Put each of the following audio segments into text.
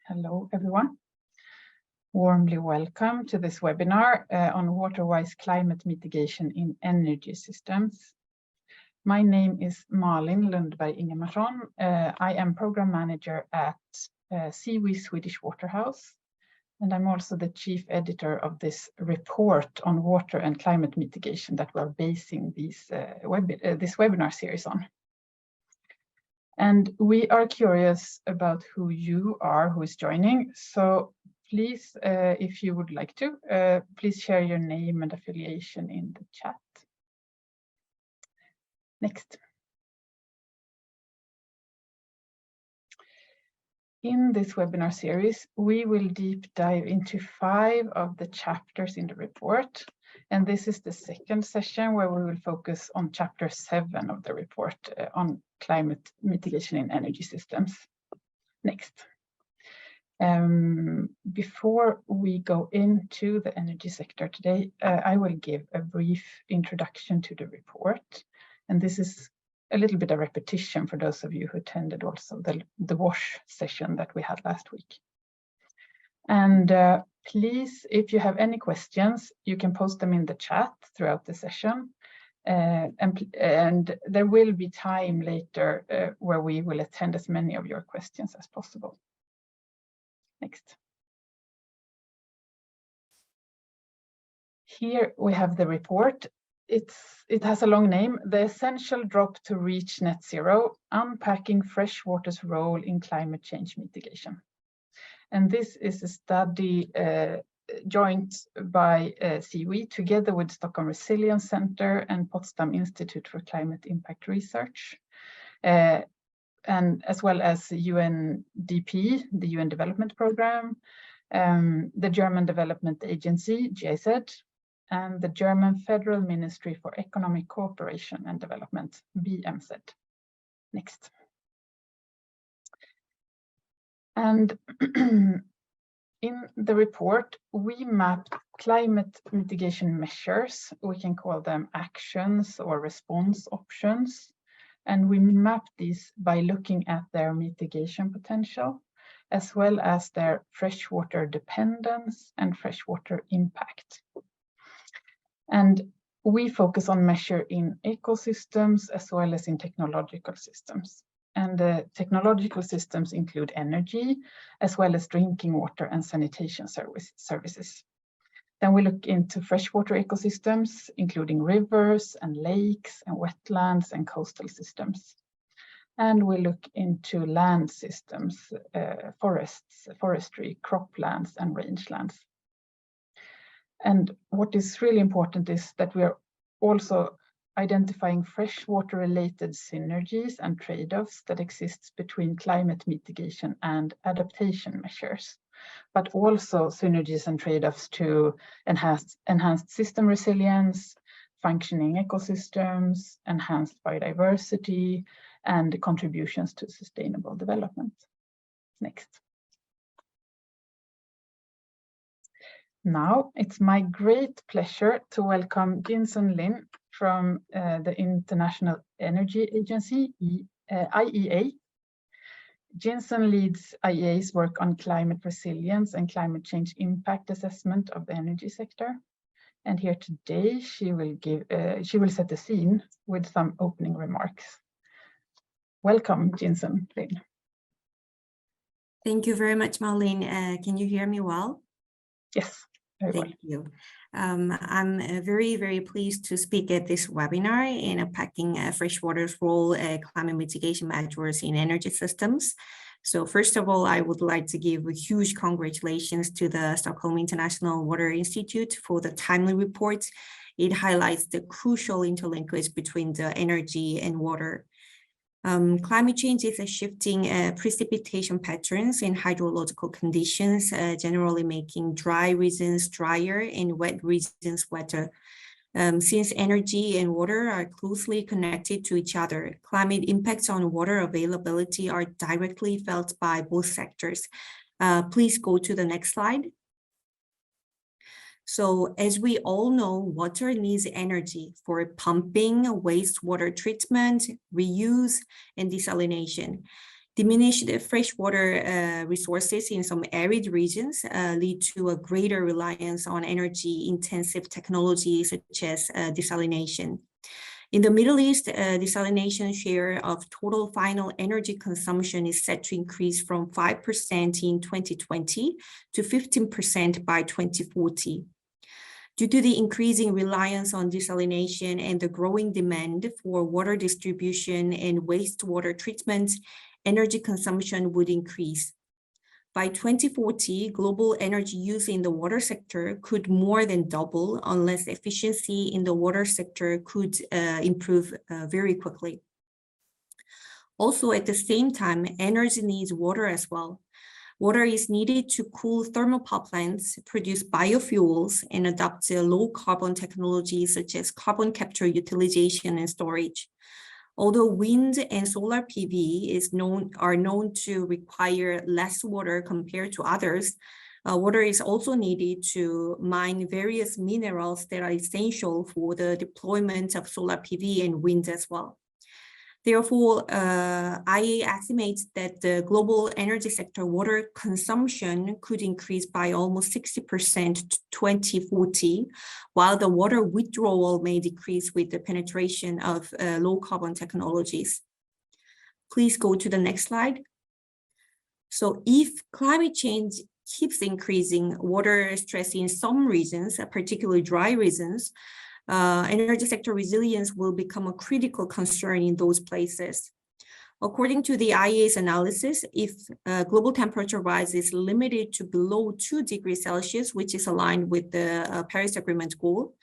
Hello, everyone. Warmly welcome to this webinar on water-wise climate mitigation in energy systems. My name is Malin Lundberg Ingemarsson. I am program manager at Swedish Water House, and I'm also the chief editor of this report on water and climate mitigation that we're basing this webinar series on. And we are curious about who you are, who is joining. So please, if you would like to, please share your name and affiliation in the chat. Next. In this webinar series, we will deep dive into 5 of the chapters in the report. And this is the second session where we will focus on chapter 7 of the report on climate mitigation in energy systems. Next. Before we go into the energy sector today, I will give a brief introduction to the report. And this is a little bit of repetition for those of you who attended also the WASH session that we had last week. And please, if you have any questions, you can post them in the chat throughout the session. And there will be time later where we will attend as many of your questions as possible. Next. Here we have the report. It has a long name, The Essential Drop to Reach Net Zero, Unpacking Freshwater's Role in Climate Change Mitigation. And this is a study joined by CWE together with Stockholm Resilience Center and Potsdam Institute for Climate Impact Research, and as well as UNDP, the UN Development Programme, the German Development Agency, GIZ, and the German Federal Ministry for Economic Cooperation and Development, BMZ. Next. And in the report, we mapped climate mitigation measures. We can call them actions or response options. And we mapped these by looking at their mitigation potential, as well as their freshwater dependence and freshwater impact. And we focus on measure in ecosystems as well as in technological systems. And the technological systems include energy, as well as drinking water and sanitation services. Then we look into freshwater ecosystems, including rivers and lakes and wetlands and coastal systems. And we look into land systems, forests, forestry, croplands, and rangelands. And what is really important is that we are also identifying freshwater-related synergies and trade-offs that exist between climate mitigation and adaptation measures, but also synergies and trade-offs to enhanced system resilience, functioning ecosystems, enhanced biodiversity, and contributions to sustainable development. Next. Now, it's my great pleasure to welcome Jinsun Lin from the International Energy Agency, IEA. Jinsun leads IEA's work on climate resilience and climate change impact assessment of the energy sector. And here today, she will set the scene with some opening remarks. Welcome, Jinsun Lin. Thank you very much, Malin. Can you hear me well? Yes. Thank you. I'm very, very pleased to speak at this webinar in Unpacking Freshwater's role climate mitigation measures in energy systems. So first of all, I would like to give a huge congratulations to the Stockholm International Water Institute for the timely report. It highlights the crucial interlinkage between the energy and water. Climate change is a shifting precipitation patterns in hydrological conditions, generally making dry regions drier and wet regions wetter. Since energy and water are closely connected to each other, climate impacts on water availability are directly felt by both sectors. Please go to the next slide. So as we all know, water needs energy for pumping, wastewater treatment, reuse, and desalination. Diminished freshwater resources in some arid regions lead to a greater reliance on energy-intensive technologies such as desalination. In the Middle East, desalination share of total final energy consumption is set to increase from 5% in 2020 to 15% by 2040. Due to the increasing reliance on desalination and the growing demand for water distribution and wastewater treatment, energy consumption would increase. By 2040, global energy use in the water sector could more than double unless efficiency in the water sector could improve very quickly. Also, at the same time, energy needs water as well. Water is needed to cool thermal power plants, produce biofuels, and adopt low carbon technologies such as carbon capture, utilization, and storage. Although wind and solar PV are known to require less water compared to others, water is also needed to mine various minerals that are essential for the deployment of solar PV and wind as well. Therefore, IEA estimates that the global energy sector water consumption could increase by almost 60% to 2040, while the water withdrawal may decrease with the penetration of low carbon technologies. Please go to the next slide. So if climate change keeps increasing water stress in some regions, particularly dry regions, energy sector resilience will become a critical concern in those places. According to the IEA's analysis, if global temperature rise is limited to below 2 degrees Celsius, which is aligned with the Paris Agreement goal,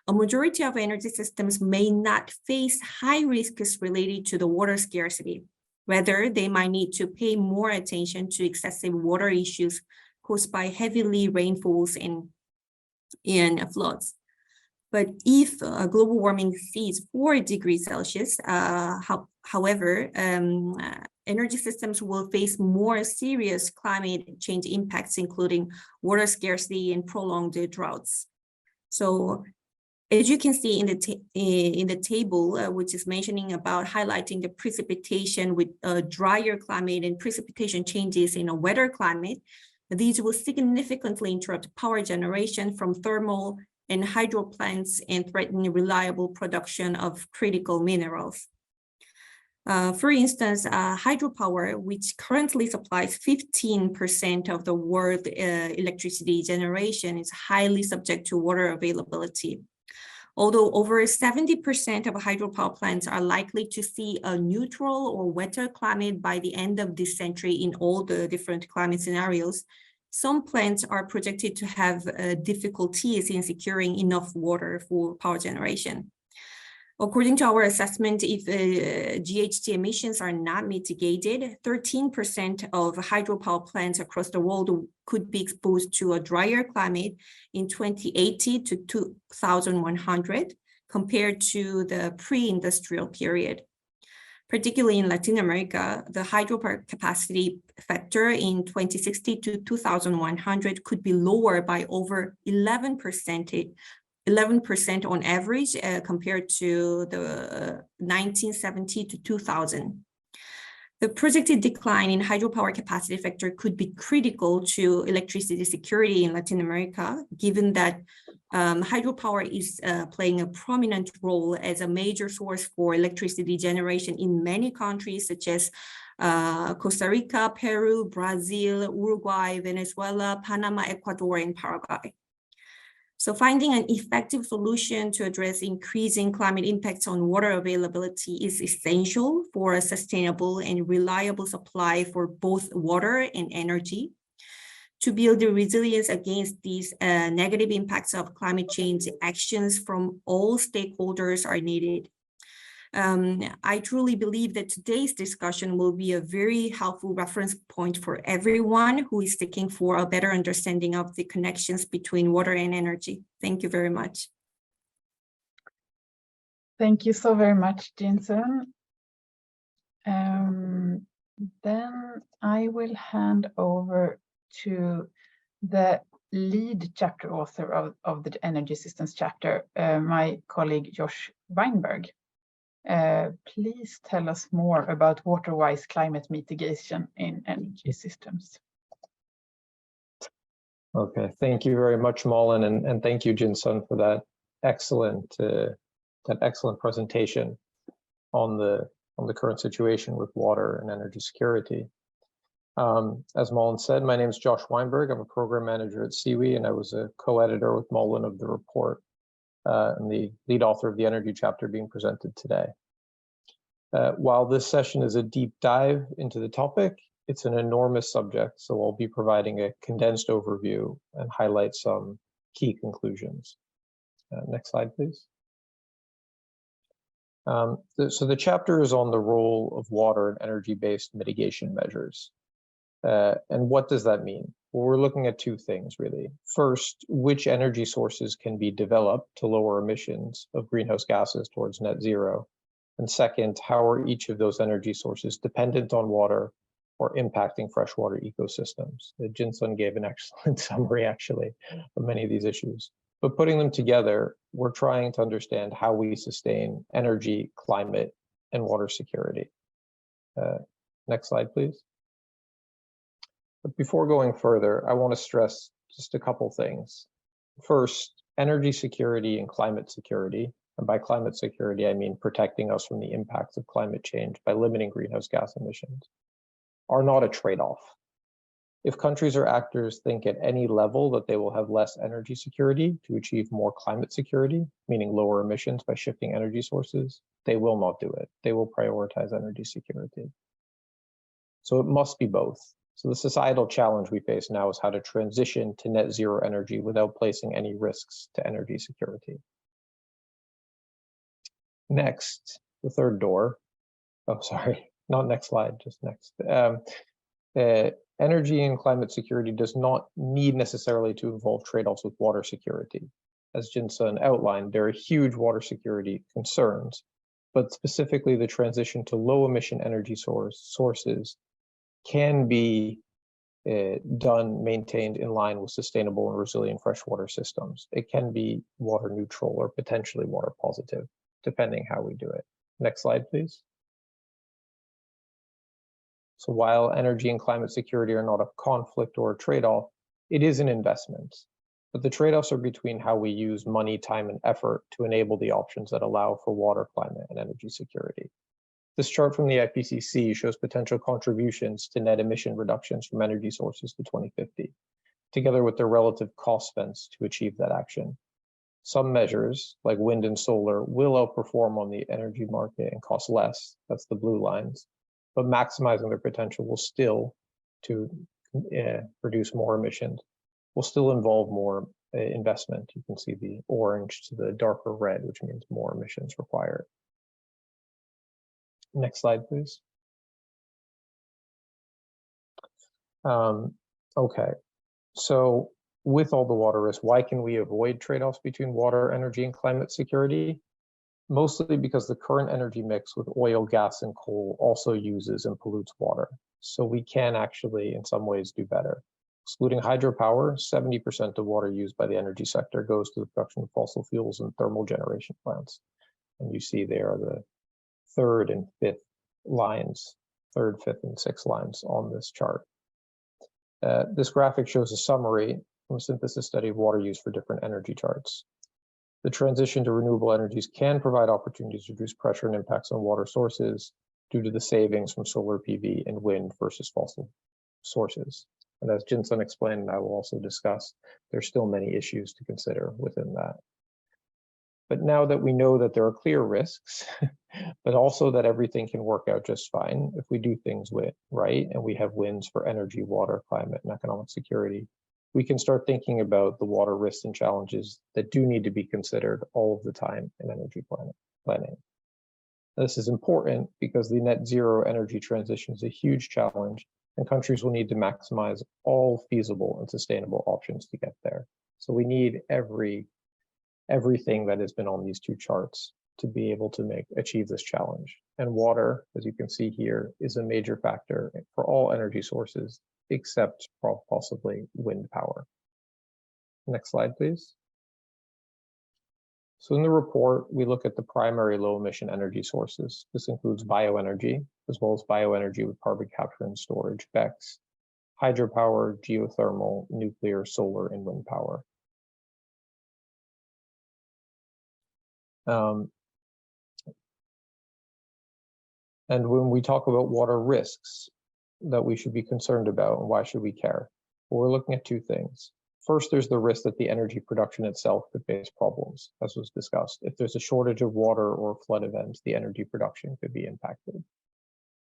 a majority of energy systems may not face high risks related to the water scarcity. Rather, they might need to pay more attention to excessive water issues caused by heavy rainfalls and floods. But if global warming exceeds 4 degrees Celsius, however, energy systems will face more serious climate change impacts, including water scarcity and prolonged droughts. So, as you can see in the table, which is mentioning about highlighting the precipitation with a drier climate and precipitation changes in a wetter climate, these will significantly interrupt power generation from thermal and hydro plants and threaten reliable production of critical minerals. For instance, hydropower, which currently supplies 15% of the world electricity generation, is highly subject to water availability. Although over 70% of hydropower plants are likely to see a neutral or wetter climate by the end of this century in all the different climate scenarios, some plants are projected to have difficulties in securing enough water for power generation. According to our assessment, if GHG emissions are not mitigated, 13% of hydropower plants across the world could be exposed to a drier climate in 2080 to 2100 compared to the pre-industrial period. Particularly in Latin America, the hydropower capacity factor in 2060 to 2100 could be lower by over 11% on average compared to the 1970 to 2000. The projected decline in hydropower capacity factor could be critical to electricity security in Latin America, given that hydropower is playing a prominent role as a major source for electricity generation in many countries such as Costa Rica, Peru, Brazil, Uruguay, Venezuela, Panama, Ecuador, and Paraguay. So finding an effective solution to address increasing climate impacts on water availability is essential for a sustainable and reliable supply for both water and energy. To build the resilience against these negative impacts of climate change, actions from all stakeholders are needed. I truly believe that today's discussion will be a very helpful reference point for everyone who is seeking for a better understanding of the connections between water and energy. Thank you very much. Thank you so very much, Jinsun. Then I will hand over to the lead chapter author of the Energy Systems chapter, my colleague Josh Weinberg. Please tell us more about water-wise climate mitigation in energy systems. Okay, thank you very much, Malin, and thank you, Jin-Sun, for that excellent presentation on the current situation with water and energy security. As Malin said, my name is Josh Weinberg. I'm a program manager at CIWI, and I was a co-editor with Malin of the report and the lead author of the energy chapter being presented today. While this session is a deep dive into the topic, it's an enormous subject, so I'll be providing a condensed overview and highlight some key conclusions. Next slide, please. So the chapter is on the role of water and energy-based mitigation measures. And what does that mean? Well, we're looking at two things, really. First, which energy sources can be developed to lower emissions of greenhouse gases towards net zero? And second, how are each of those energy sources dependent on water or impacting freshwater ecosystems? Jin-Sun gave an excellent summary, actually, of many of these issues. But putting them together, we're trying to understand how we sustain energy, climate, and water security. Next slide, please. But before going further, I want to stress just a couple things. First, energy security and climate security. And by climate security, I mean protecting us from the impacts of climate change by limiting greenhouse gas emissions, are not a trade-off. If countries or actors think at any level that they will have less energy security to achieve more climate security, meaning lower emissions by shifting energy sources, they will not do it. They will prioritize energy security. So it must be both. So the societal challenge we face now is how to transition to net zero energy without placing any risks to energy security. Next, the third door. Oh, sorry, not next slide, just next. Energy and climate security does not need necessarily to involve trade-offs with water security. As Jin-Sun outlined, there are huge water security concerns, but specifically the transition to low-emission energy sources can be maintained in line with sustainable and resilient freshwater systems. It can be water neutral or potentially water positive, depending how we do it. Next slide, please. So while energy and climate security are not a conflict or a trade-off, it is an investment. But the trade-offs are between how we use money, time, and effort to enable the options that allow for water, climate, and energy security. This chart from the IPCC shows potential contributions to net emission reductions from energy sources to 2050, together with their relative cost spends to achieve that action. Some measures, like wind and solar, will outperform on the energy market and cost less, that's the blue lines, but maximizing their potential will still, to reduce more emissions, will still involve more investment. You can see the orange to the darker red, which means more emissions required. Next slide, please. Okay, so with all the water risks, why can we avoid trade-offs between water, energy, and climate security? Mostly because the current energy mix with oil, gas, and coal also uses and pollutes water. So we can actually, in some ways, do better. Excluding hydropower, 70% of water used by the energy sector goes to the production of fossil fuels and thermal generation plants. And you see there the third, fifth, and sixth lines on this chart. This graphic shows a summary from a synthesis study of water use for different energy charts. The transition to renewable energies can provide opportunities to reduce pressure and impacts on water sources due to the savings from solar PV and wind versus fossil sources. And as Jin-Sun explained, and I will also discuss, there's still many issues to consider within that. But now that we know that there are clear risks, but also that everything can work out just fine if we do things right, and we have wins for energy, water, climate, and economic security, we can start thinking about the water risks and challenges that do need to be considered all of the time in energy planning. This is important because the net zero energy transition is a huge challenge, and countries will need to maximize all feasible and sustainable options to get there. So we need everything that has been on these two charts to be able to achieve this challenge. And water, as you can see here, is a major factor for all energy sources, except possibly wind power. Next slide, please. So in the report, we look at the primary low-emission energy sources. This includes bioenergy, as well as bioenergy with carbon capture and storage, BECCS, hydropower, geothermal, nuclear, solar, and wind power. And when we talk about water risks that we should be concerned about and why should we care, well, we're looking at two things. First, there's the risk that the energy production itself could face problems, as was discussed. If there's a shortage of water or flood events, the energy production could be impacted.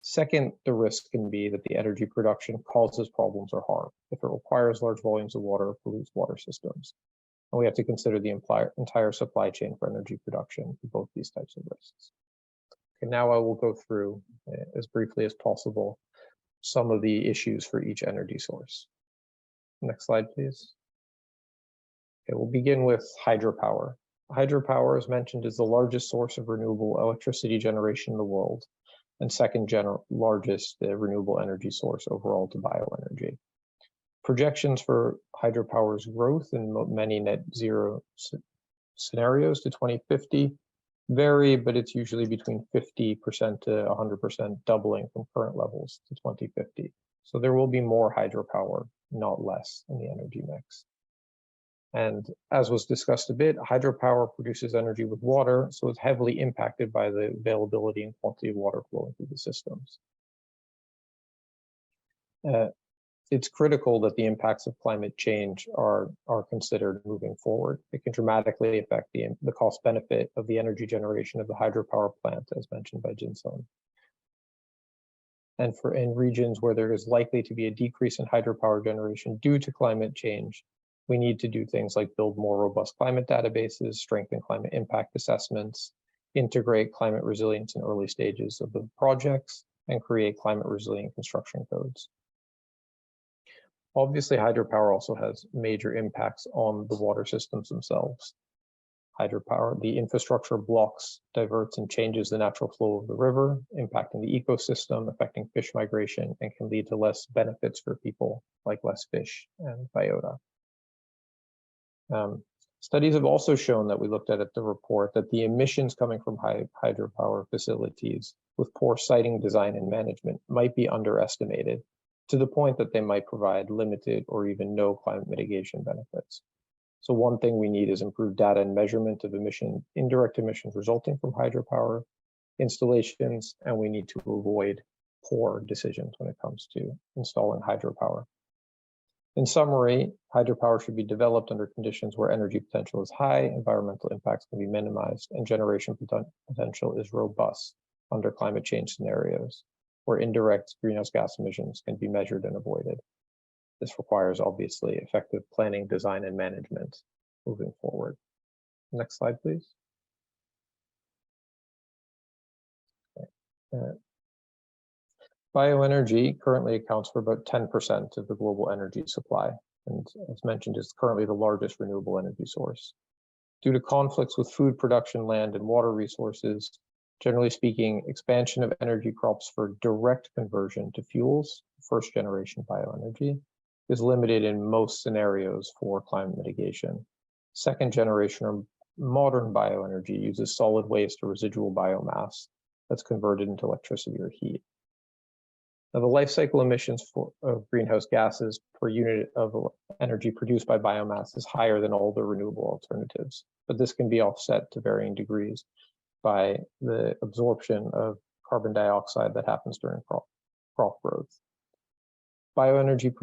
Second, the risk can be that the energy production causes problems or harm. If it requires large volumes of water, it pollutes water systems. And we have to consider the entire supply chain for energy production for both these types of risks. Okay, now I will go through, as briefly as possible, some of the issues for each energy source. Next slide, please. Okay, we'll begin with hydropower. Hydropower, as mentioned, is the largest source of renewable electricity generation in the world and second largest renewable energy source overall to bioenergy. Projections for hydropower's growth in many net zero scenarios to 2050 vary, but it's usually between 50% to 100% doubling from current levels to 2050. So there will be more hydropower, not less, in the energy mix. And as was discussed a bit, hydropower produces energy with water, so it's heavily impacted by the availability and quantity of water flowing through the systems. It's critical that the impacts of climate change are considered moving forward. It can dramatically affect the cost benefit of the energy generation of the hydropower plant, as mentioned by Jinsun. And in regions where there is likely to be a decrease in hydropower generation due to climate change, we need to do things like build more robust climate databases, strengthen climate impact assessments, integrate climate resilience in early stages of the projects, and create climate resilient construction codes. Obviously, hydropower also has major impacts on the water systems themselves. Hydropower, the infrastructure blocks, diverts, and changes the natural flow of the river, impacting the ecosystem, affecting fish migration, and can lead to less benefits for people, like less fish and biota. Studies have also shown that we looked at the report that the emissions coming from hydropower facilities with poor siting design and management might be underestimated to the point that they might provide limited or even no climate mitigation benefits. So one thing we need is improved data and measurement of indirect emissions resulting from hydropower installations, and we need to avoid poor decisions when it comes to installing hydropower. In summary, hydropower should be developed under conditions where energy potential is high, environmental impacts can be minimized, and generation potential is robust under climate change scenarios, where indirect greenhouse gas emissions can be measured and avoided. This requires, obviously, effective planning, design, and management moving forward. Next slide, please. Okay. Bioenergy currently accounts for about 10% of the global energy supply, and as mentioned, is currently the largest renewable energy source. Due to conflicts with food production, land, and water resources, generally speaking, expansion of energy crops for direct conversion to fuels, first generation bioenergy, is limited in most scenarios for climate mitigation. Second generation or modern bioenergy uses solid waste or residual biomass that's converted into electricity or heat. Now, the life cycle emissions of greenhouse gases per unit of energy produced by biomass is higher than all the renewable alternatives, but this can be offset to varying degrees by the absorption of carbon dioxide that happens during crop growth. Bioenergy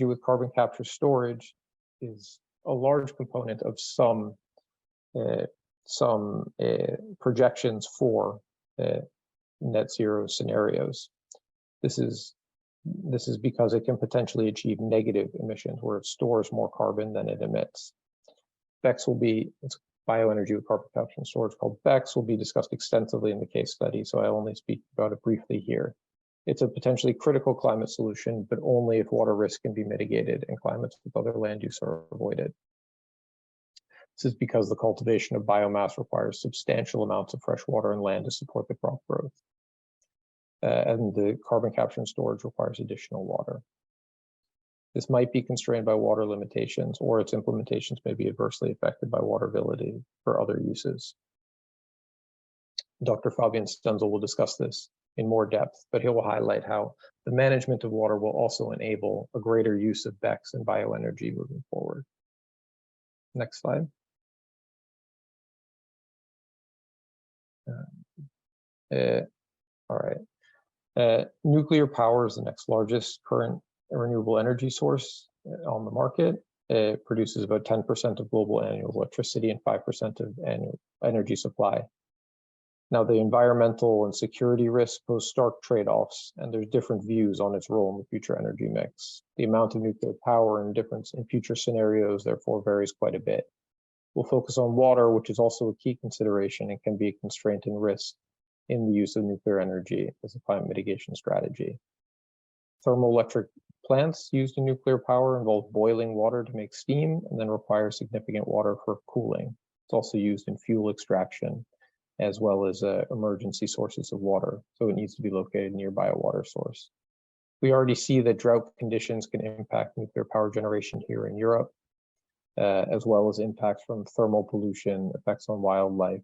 with carbon capture storage is a large component of some projections for net zero scenarios. This is because it can potentially achieve negative emissions where it stores more carbon than it emits. BECCS will be, it's bioenergy with carbon capture and storage called BECCS, will be discussed extensively in the case study, so I'll only speak about it briefly here. It's a potentially critical climate solution, but only if water risk can be mitigated and climates with other land use are avoided. This is because the cultivation of biomass requires substantial amounts of fresh water and land to support the crop growth. And the carbon capture and storage requires additional water. This might be constrained by water limitations, or its implementations may be adversely affected by water availability for other uses. Dr. Fabian Stenzel will discuss this in more depth, but he will highlight how the management of water will also enable a greater use of BECCS and bioenergy moving forward. Next slide. All right. Nuclear power is the next largest current renewable energy source on the market. It produces about 10% of global annual electricity and 5% of annual energy supply. Now, the environmental and security risks pose stark trade-offs, and there's different views on its role in the future energy mix. The amount of nuclear power and difference in future scenarios, therefore, varies quite a bit. We'll focus on water, which is also a key consideration and can be a constraint and risk in the use of nuclear energy as a climate mitigation strategy. Thermoelectric plants used in nuclear power involve boiling water to make steam and then require significant water for cooling. It's also used in fuel extraction, as well as emergency sources of water, so it needs to be located nearby a water source. We already see that drought conditions can impact nuclear power generation here in Europe, as well as impacts from thermal pollution, effects on wildlife,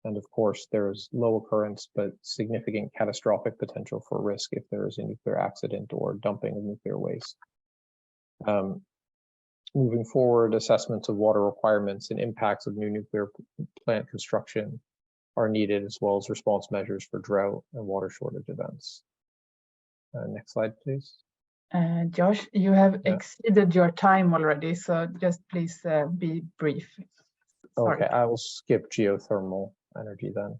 and of course there's low occurrence but significant catastrophic potential for risk if there is a nuclear accident or dumping of nuclear waste. Moving forward, assessments of water requirements and impacts of new nuclear plant construction are needed, as well as response measures for drought and water shortage events. Next slide, please. Josh, you have exceeded your time already, so just please be brief. Sorry. Okay, I will skip geothermal energy then.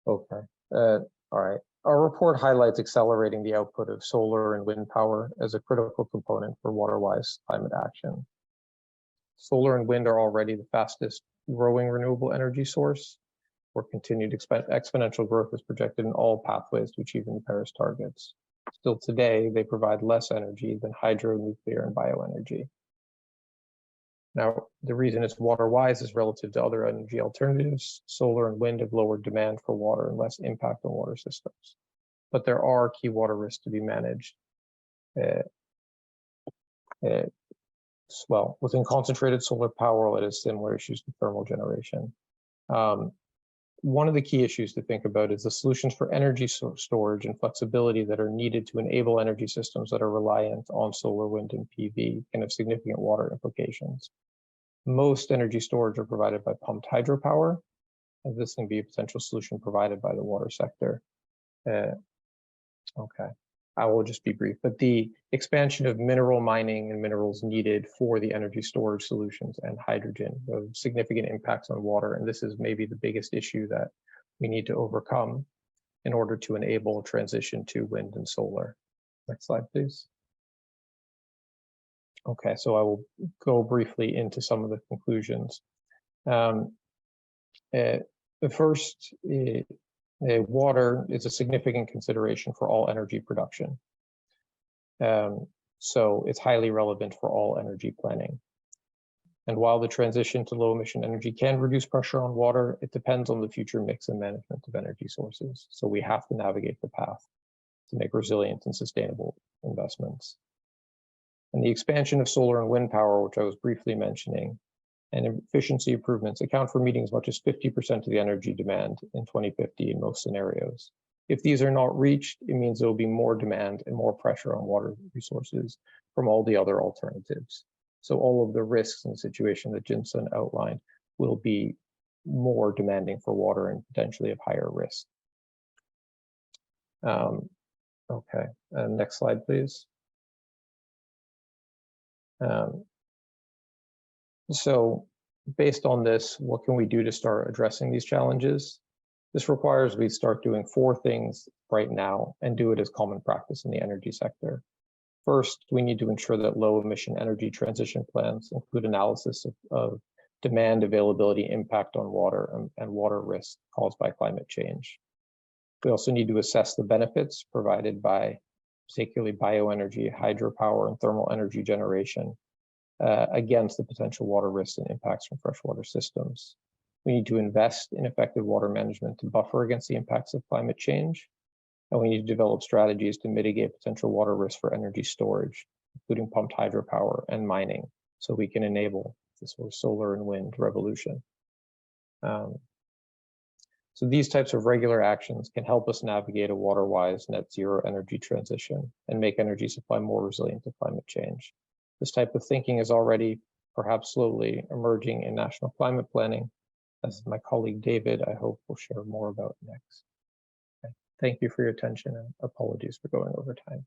Okay, all right. Our report highlights accelerating the output of solar and wind power as a critical component for water-wise climate action. Solar and wind are already the fastest growing renewable energy source, where continued exponential growth is projected in all pathways to achieving the Paris targets. Still today, they provide less energy than hydro, nuclear, and bioenergy. Now, the reason it's water-wise is relative to other energy alternatives. Solar and wind have lower demand for water and less impact on water systems. But there are key water risks to be managed. Well, within concentrated solar power, it has similar issues to thermal generation. One of the key issues to think about is the solutions for energy storage and flexibility that are needed to enable energy systems that are reliant on solar, wind, and PV can have significant water implications. Most energy storage are provided by pumped hydropower, and this can be a potential solution provided by the water sector. Okay, I will just be brief, but the expansion of mineral mining and minerals needed for the energy storage solutions and hydrogen have significant impacts on water, and this is maybe the biggest issue that we need to overcome in order to enable a transition to wind and solar. Next slide, please. Okay, so I will go briefly into some of the conclusions. The first, water is a significant consideration for all energy production. So it's highly relevant for all energy planning. And while the transition to low emission energy can reduce pressure on water, it depends on the future mix and management of energy sources. So we have to navigate the path to make resilient and sustainable investments. And the expansion of solar and wind power, which I was briefly mentioning, and efficiency improvements account for meeting as much as 50% of the energy demand in 2050 in most scenarios. If these are not reached, it means there will be more demand and more pressure on water resources from all the other alternatives. So all of the risks in the situation that Jinsun outlined will be more demanding for water and potentially of higher risk. Okay, next slide, please. So based on this, what can we do to start addressing these challenges? This requires we start doing 4 things right now and do it as common practice in the energy sector. First, we need to ensure that low emission energy transition plans include analysis of demand, availability, impact on water, and water risk caused by climate change. We also need to assess the benefits provided by particularly bioenergy, hydropower, and thermal energy generation against the potential water risks and impacts from freshwater systems. We need to invest in effective water management to buffer against the impacts of climate change. And we need to develop strategies to mitigate potential water risks for energy storage, including pumped hydropower and mining, so we can enable this sort of solar and wind revolution. So these types of regular actions can help us navigate a water-wise net zero energy transition and make energy supply more resilient to climate change. This type of thinking is already, perhaps slowly, emerging in national climate planning, as my colleague David, I hope, will share more about next. Okay. Thank you for your attention, and apologies for going over time.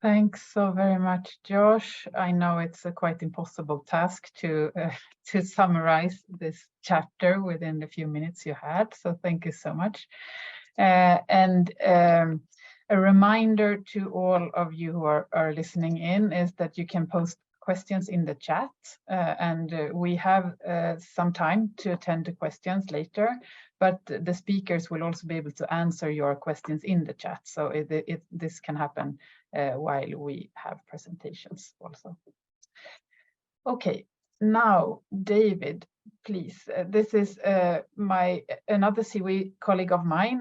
Thanks so very much, Josh. I know it's a quite impossible task to summarize this chapter within the few minutes you had, so thank you so much. And a reminder to all of you who are listening in is that you can post questions in the chat, and we have some time to attend to questions later, but the speakers will also be able to answer your questions in the chat, so this can happen while we have presentations also. Okay, now David, please. This is another CWE colleague of mine,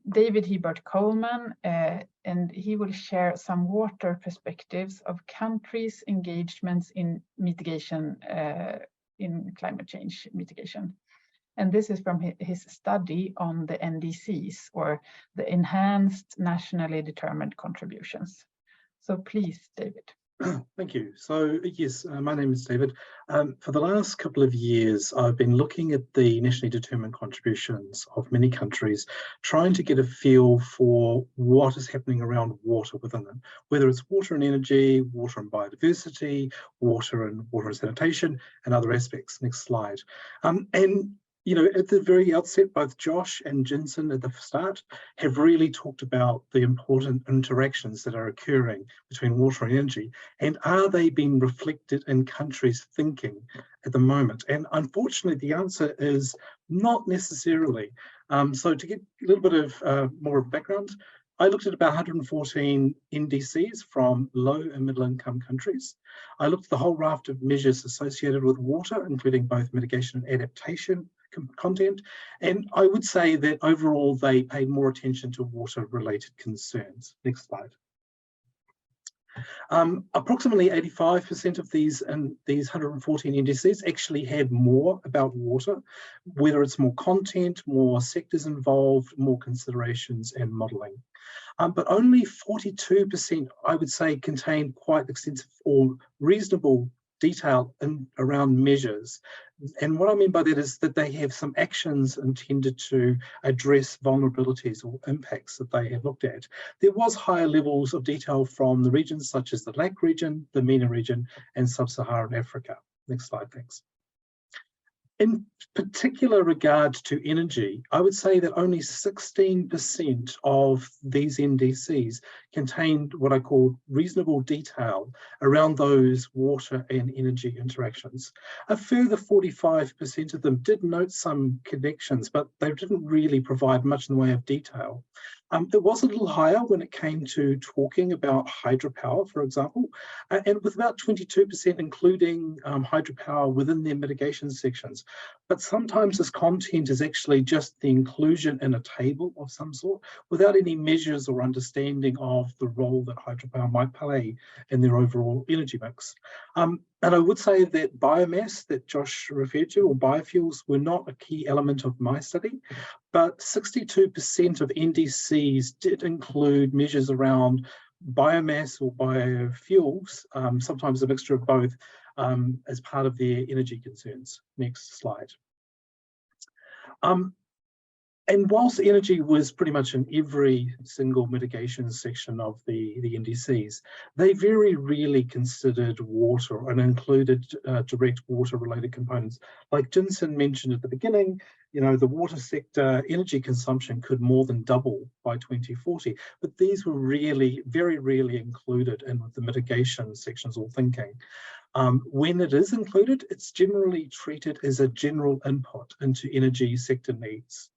David Hebert Coleman, and he will share some water perspectives of countries' engagements in mitigation, in climate change mitigation. And this is from his study on the NDCs, or the Enhanced Nationally Determined Contributions. So please, David. Thank you. So yes, my name is David. For the last couple of years, I've been looking at the nationally determined contributions of many countries, trying to get a feel for what is happening around water within them, whether it's water and energy, water and biodiversity, water and sanitation, and other aspects. Next slide. And you know, at the very outset, both Josh and Jinsun at the start have really talked about the important interactions that are occurring between water and energy, and are they being reflected in countries' thinking at the moment? And unfortunately, the answer is not necessarily. So to get a little bit of more of background, I looked at about 114 NDCs from low and middle income countries. I looked at the whole raft of measures associated with water, including both mitigation and adaptation content. And I would say that overall, they paid more attention to water related concerns. Next slide. Approximately 85% of these 114 NDCs actually had more about water, whether it's more content, more sectors involved, more considerations and modelling. But only 42%, I would say, contained quite extensive or reasonable detail around measures. And what I mean by that is that they have some actions intended to address vulnerabilities or impacts that they have looked at. There was higher levels of detail from the regions such as the LAC region, the MENA region, and Sub-Saharan Africa. Next slide, thanks. In particular regard to energy, I would say that only 16% of these NDCs contained what I call reasonable detail around those water and energy interactions. A further 45% of them did note some connections, but they didn't really provide much in the way of detail. It was a little higher when it came to talking about hydropower, for example, and with about 22% including hydropower within their mitigation sections. But sometimes this content is actually just the inclusion in a table of some sort without any measures or understanding of the role that hydropower might play in their overall energy mix. And I would say that biomass that Josh referred to, or biofuels, were not a key element of my study, but 62% of NDCs did include measures around biomass or biofuels, sometimes a mixture of both, as part of their energy concerns. Next slide. And whilst energy was pretty much in every single mitigation section of the NDCs, they very rarely considered water and included direct water related components. Like Jinsun mentioned at the beginning, you know, the water sector energy consumption could more than double by 2040, but these were really, very rarely included in the mitigation sections or thinking. When it is included, it's generally treated as a general input into energy sector needs.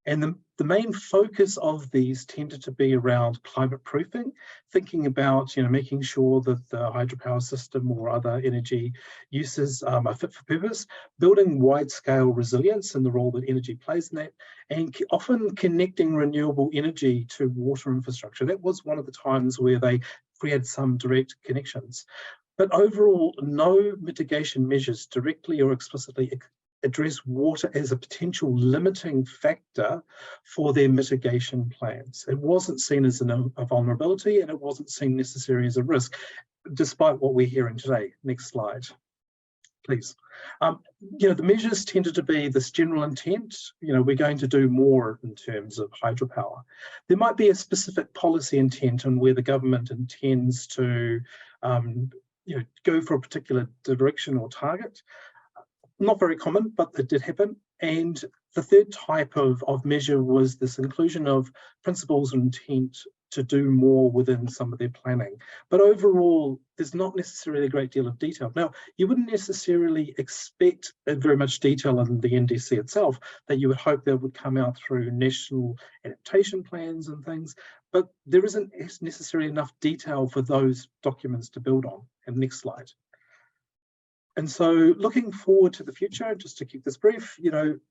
And the main focus of these tended to be around climate proofing, thinking about making sure that the hydropower system or other energy uses are fit for purpose, building wide-scale resilience and the role that energy plays in that, and often connecting renewable energy to water infrastructure. That was one of the times where they created some direct connections. But overall, no mitigation measures directly or explicitly address water as a potential limiting factor for their mitigation plans. It wasn't seen as a vulnerability, and it wasn't seen necessarily as a risk, despite what we're hearing today. Next slide, please. The measures tended to be this general intent, we're going to do more in terms of hydropower. There might be a specific policy intent on where the government intends to go for a particular direction or target. Not very common, but it did happen. And the third type of measure was this inclusion of principles and intent to do more within some of their planning. But overall, there's not necessarily a great deal of detail. Now, you wouldn't necessarily expect very much detail in the NDC itself, that you would hope that would come out through national adaptation plans and things, but there isn't necessarily enough detail for those documents to build on. And next slide. And so looking forward to the future, just to keep this brief,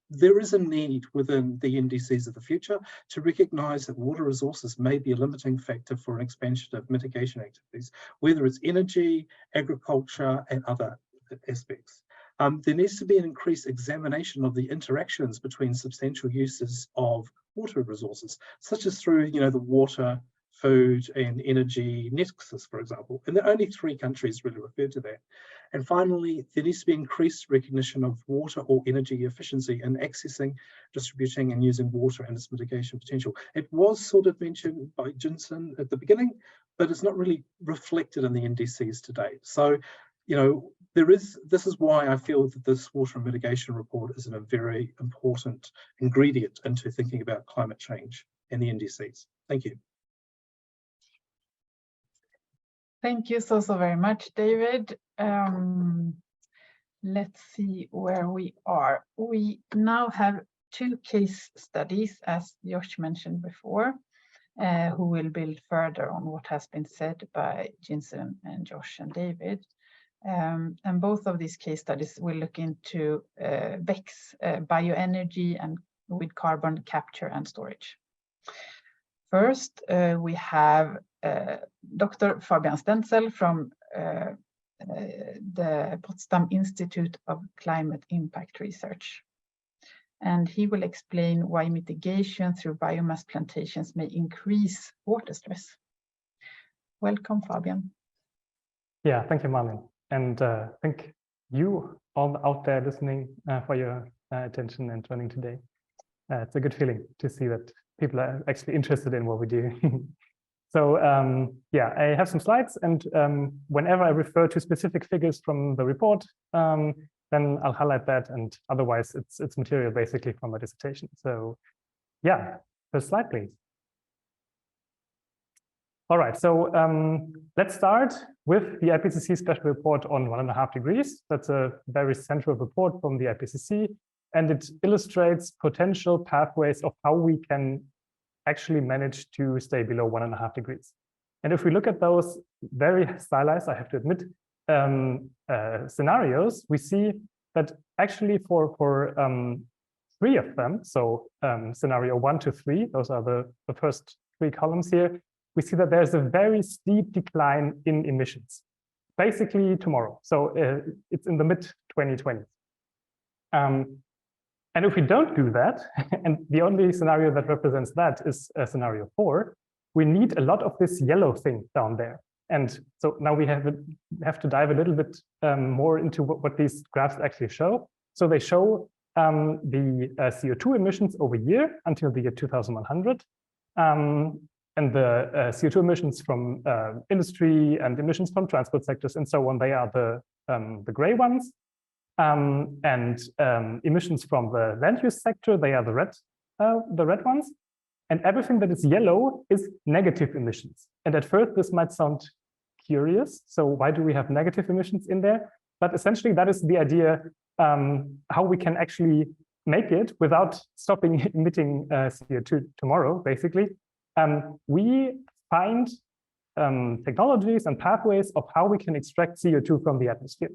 there is a need within the NDCs of the future to recognise that water resources may be a limiting factor for an expansion of mitigation activities, whether it's energy, agriculture, and other aspects. There needs to be an increased examination of the interactions between substantial uses of water resources, such as through, the water, food and energy nexus, for example. And there are only 3 countries really referred to that. And finally, there needs to be increased recognition of water or energy efficiency in accessing, distributing and using water and its mitigation potential. It was sort of mentioned by Jinsun at the beginning, but it's not really reflected in the NDCs today. So, this is why I feel that this water mitigation report is a very important ingredient into thinking about climate change and the NDCs. Thank you. Thank you so very much, David. Let's see where we are. We now have 2 case studies, as Josh mentioned before, who will build further on what has been said by Jinsun and Josh and David. And both of these case studies will look into BECCS, bioenergy, and with carbon capture and storage. First, we have Dr. Fabian Stenzel from the Potsdam Institute of Climate Impact Research. And he will explain why mitigation through biomass plantations may increase water stress. Welcome, Fabian. Yeah, thank you, Marlene. And thank you all out there listening for your attention and joining today. It's a good feeling to see that people are actually interested in what we do. So yeah, I have some slides, and whenever I refer to specific figures from the report, then I'll highlight that, and otherwise it's material basically from my dissertation. So yeah, first slide, please. All right, so let's start with the IPCC special report on 1.5 degrees. That's a very central report from the IPCC, and it illustrates potential pathways of how we can actually manage to stay below 1.5 degrees. And if we look at those very stylized, I have to admit, scenarios, we see that actually for 3 of them, so scenario 1 to 3, those are the first 3 columns here, we see that there's a very steep decline in emissions, basically tomorrow. So it's in the mid-2020s. And if we don't do that, and the only scenario that represents that is scenario 4, we need a lot of this yellow thing down there. And so now we have to dive a little bit more into what these graphs actually show. So they show the CO2 emissions over year until the year 2100. And the CO2 emissions from industry and emissions from transport sectors and so on, they are the gray ones. And emissions from the land use sector, they are the red ones. And everything that is yellow is negative emissions. And at first, this might sound curious. So why do we have negative emissions in there? But essentially, that is the idea how we can actually make it without stopping emitting CO2 tomorrow, basically, we find technologies and pathways of how we can extract CO2 from the atmosphere.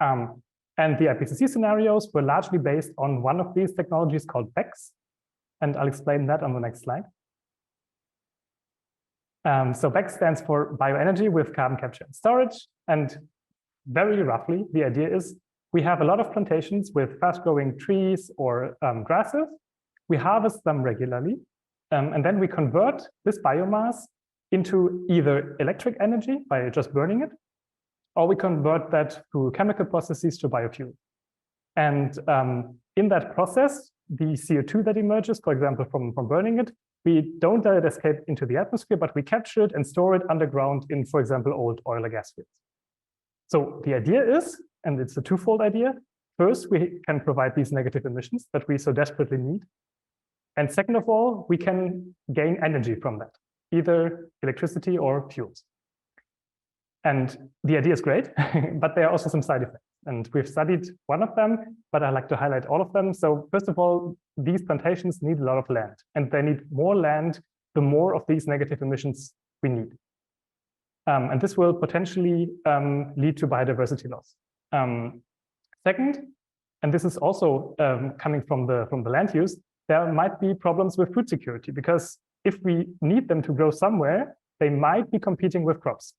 And the IPCC scenarios were largely based on one of these technologies called BECCS, and I'll explain that on the next slide. So BECCS stands for bioenergy with carbon capture and storage, and very roughly, the idea is we have a lot of plantations with fast-growing trees or grasses. We harvest them regularly, and then we convert this biomass into either electric energy by just burning it, or we convert that through chemical processes to biofuel. And in that process, the CO2 that emerges, for example, from burning it, we don't let it escape into the atmosphere, but we capture it and store it underground in, for example, old oil or gas fields. So the idea is, and it's a twofold idea, first, we can provide these negative emissions that we so desperately need. And second of all, we can gain energy from that, either electricity or fuels. And the idea is great, but there are also some side effects. And we've studied one of them, but I'd like to highlight all of them. So first of all, these plantations need a lot of land, and they need more land the more of these negative emissions we need. And this will potentially lead to biodiversity loss. Second, and this is also coming from the land use, there might be problems with food security, because if we need them to grow somewhere, they might be competing with crops.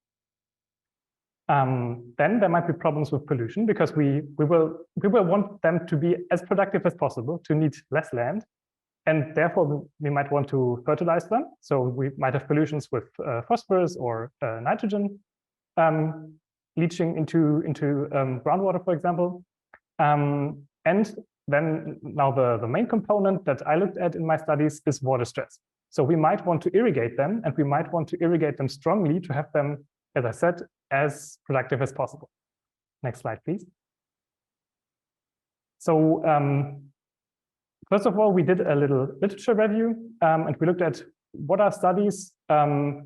Then there might be problems with pollution, because we will want them to be as productive as possible, to need less land, and therefore we might want to fertilize them. So we might have pollutions with phosphorus or nitrogen leaching into groundwater, for example. And then now the main component that I looked at in my studies is water stress. So we might want to irrigate them, and we might want to irrigate them strongly to have them, as I said, as productive as possible. Next slide, please. So first of all, we did a little literature review, and we looked at what are studies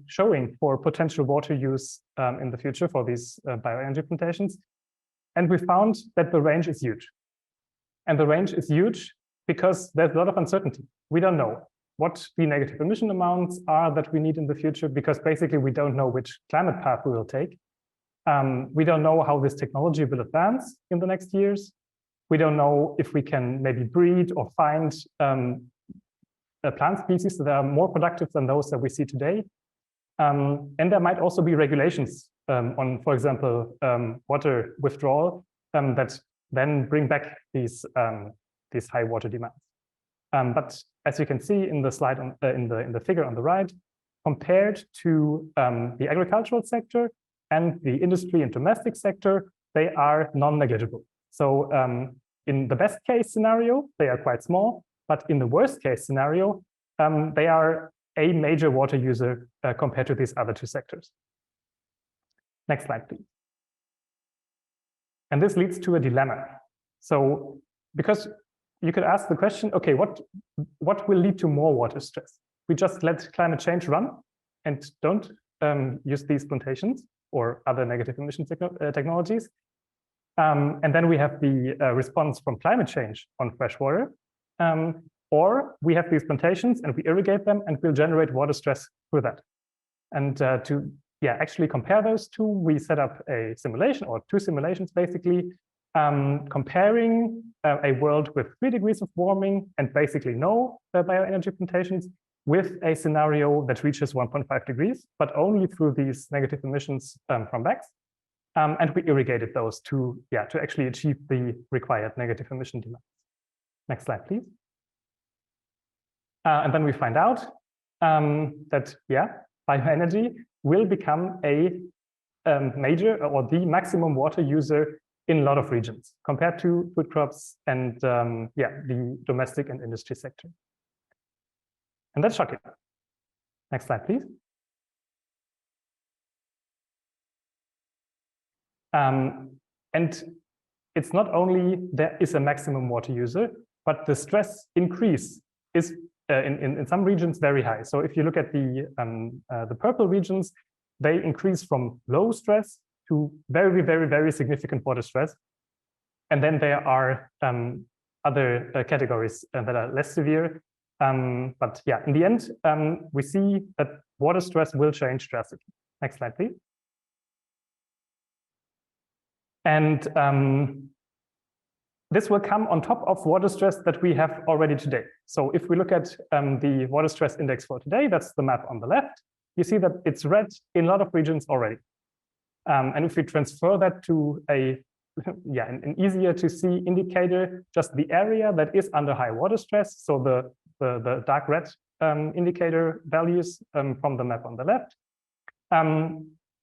showing for potential water use in the future for these bioenergy plantations. And we found that the range is huge. And the range is huge because there's a lot of uncertainty. We don't know what the negative emission amounts are that we need in the future, because basically we don't know which climate path we will take. We don't know how this technology will advance in the next years. We don't know if we can maybe breed or find plant species that are more productive than those that we see today. And there might also be regulations on, for example, water withdrawal that then bring back these high water demands. But as you can see in the slide in the figure on the right, compared to the agricultural sector and the industry and domestic sector, they are non-negligible. So in the best case scenario, they are quite small, but in the worst case scenario, they are a major water user compared to these other two sectors. Next slide, please. And this leads to a dilemma. So because you could ask the question, okay, what will lead to more water stress? We just let climate change run and don't use these plantations or other negative emission technologies. And then we have the response from climate change on freshwater. Or we have these plantations and we irrigate them and we'll generate water stress through that. And to actually compare those two, we set up a simulation, or two simulations basically, comparing a world with 3 degrees of warming and basically no bioenergy plantations with a scenario that reaches 1.5 degrees, but only through these negative emissions from BECCS. And we irrigated those to actually achieve the required negative emission demands. Next slide, please. And then we find out that bioenergy will become a major or the maximum water user in a lot of regions compared to food crops and the domestic and industry sector. And that's shocking. Next slide, please. And it's not only there is a maximum water user, but the stress increase is in some regions very high. So if you look at the purple regions, they increase from low stress to very, very, very significant water stress. And then there are other categories that are less severe. But yeah, in the end, we see that water stress will change drastically. Next slide, please. And this will come on top of water stress that we have already today. So if we look at the water stress index for today, that's the map on the left, you see that it's red in a lot of regions already. And if we transfer that to an easier to see indicator, just the area that is under high water stress, so the dark red indicator values from the map on the left,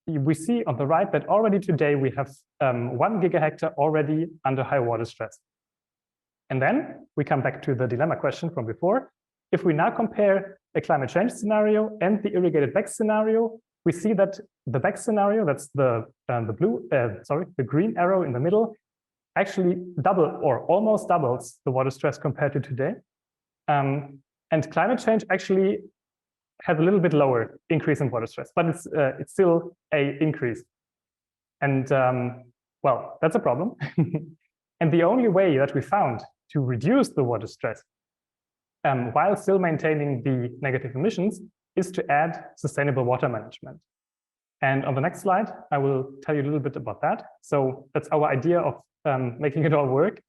we see on the right that already today we have 1 gigahectare already under high water stress. And then we come back to the dilemma question from before. If we now compare a climate change scenario and the irrigated BECCS scenario, we see that the BECCS scenario, that's the green arrow in the middle, actually double or almost doubles the water stress compared to today. And climate change actually has a little bit lower increase in water stress, but it's still an increase. And well, that's a problem. And the only way that we found to reduce the water stress while still maintaining the negative emissions is to add sustainable water management. And on the next slide, I will tell you a little bit about that. So that's our idea of making it all work.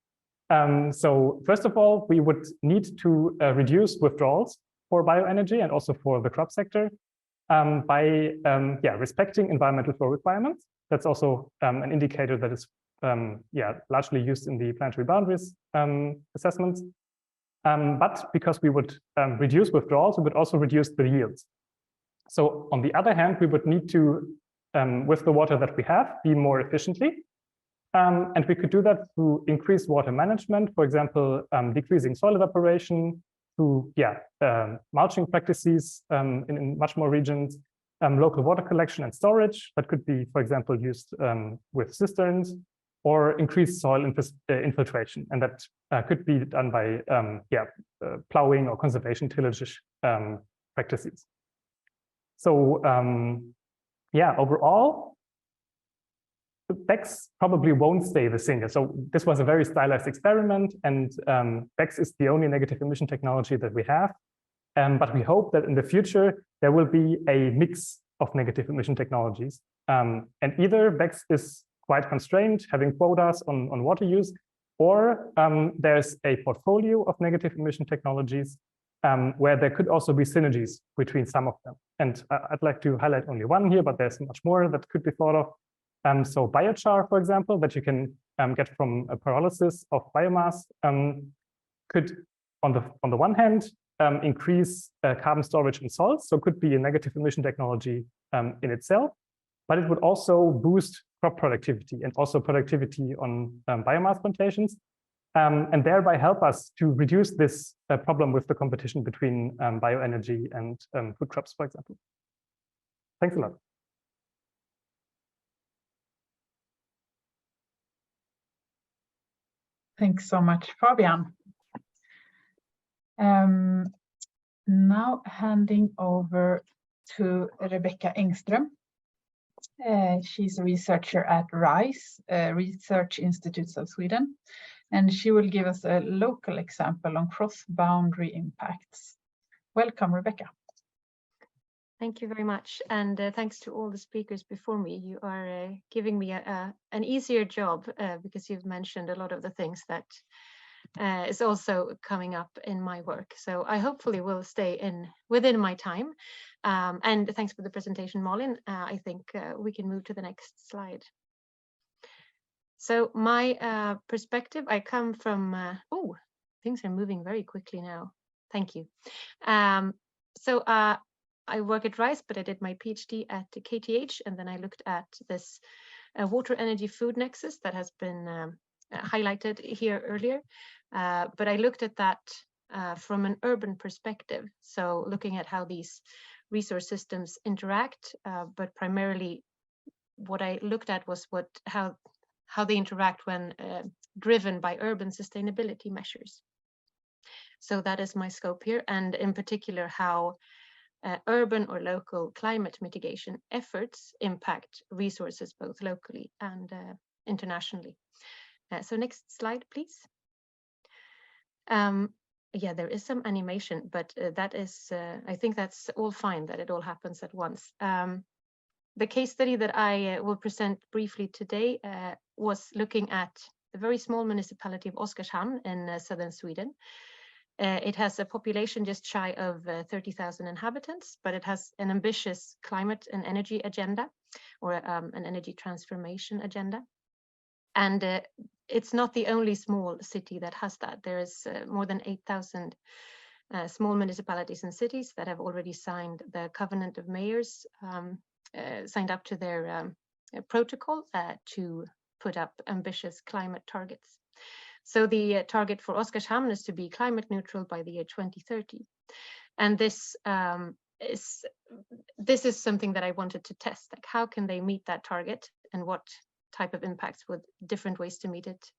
So first of all, we would need to reduce withdrawals for bioenergy and also for the crop sector by respecting environmental flow requirements. That's also an indicator that is largely used in the planetary boundaries assessments. But because we would reduce withdrawals, we would also reduce the yields. So on the other hand, we would need to, with the water that we have, be more efficiently. And we could do that through increased water management, for example, decreasing soil evaporation, through mulching practices in much more regions, local water collection and storage that could be, for example, used with cisterns, or increased soil infiltration. And that could be done by plowing or conservation tillage practices. So overall, the BECCS probably won't stay the same. So this was a very stylized experiment, and BECCS is the only negative emission technology that we have. But we hope that in the future, there will be a mix of negative emission technologies. And either BECCS is quite constrained, having quotas on water use, or there's a portfolio of negative emission technologies where there could also be synergies between some of them. And I'd like to highlight only one here, but there's much more that could be thought of. So biochar, for example, that you can get from a pyrolysis of biomass could, on the one hand, increase carbon storage in salts, so could be a negative emission technology in itself, but it would also boost crop productivity and also productivity on biomass plantations, and thereby help us to reduce this problem with the competition between bioenergy and food crops, for example. Thanks a lot. Thanks so much, Fabian. Now handing over to Rebecca Engström. She's a researcher at RISE, Research Institutes of Sweden, and she will give us a local example on cross-boundary impacts. Welcome, Rebecca. Thank you very much, and thanks to all the speakers before me. You are giving me an easier job because you've mentioned a lot of the things that is also coming up in my work. So I hopefully will stay within my time. And thanks for the presentation, Malin. I think we can move to the next slide. So my perspective, I come from, things are moving very quickly now. Thank you. So I work at RISE, but I did my PhD at KTH, and then I looked at this water, energy, food nexus that has been highlighted here earlier. But I looked at that from an urban perspective. So looking at how these resource systems interact, but primarily what I looked at was how they interact when driven by urban sustainability measures. So that is my scope here, and in particular how urban or local climate mitigation efforts impact resources both locally and internationally. So next slide, please. Yeah, there is some animation, but that is, I think that's all fine, that it all happens at once. The case study that I will present briefly today was looking at the very small municipality of Oskarshamn in southern Sweden. It has a population just shy of 30,000 inhabitants, but it has an ambitious climate and energy agenda, or an energy transformation agenda. And it's not the only small city that has that. There is more than 8,000 small municipalities and cities that have already signed the Covenant of Mayors, signed up to their protocol to put up ambitious climate targets. So the target for Oskarshamn is to be climate neutral by the year 2030. And this is something that I wanted to test, like how can they meet that target and what type of impacts would different ways to meet it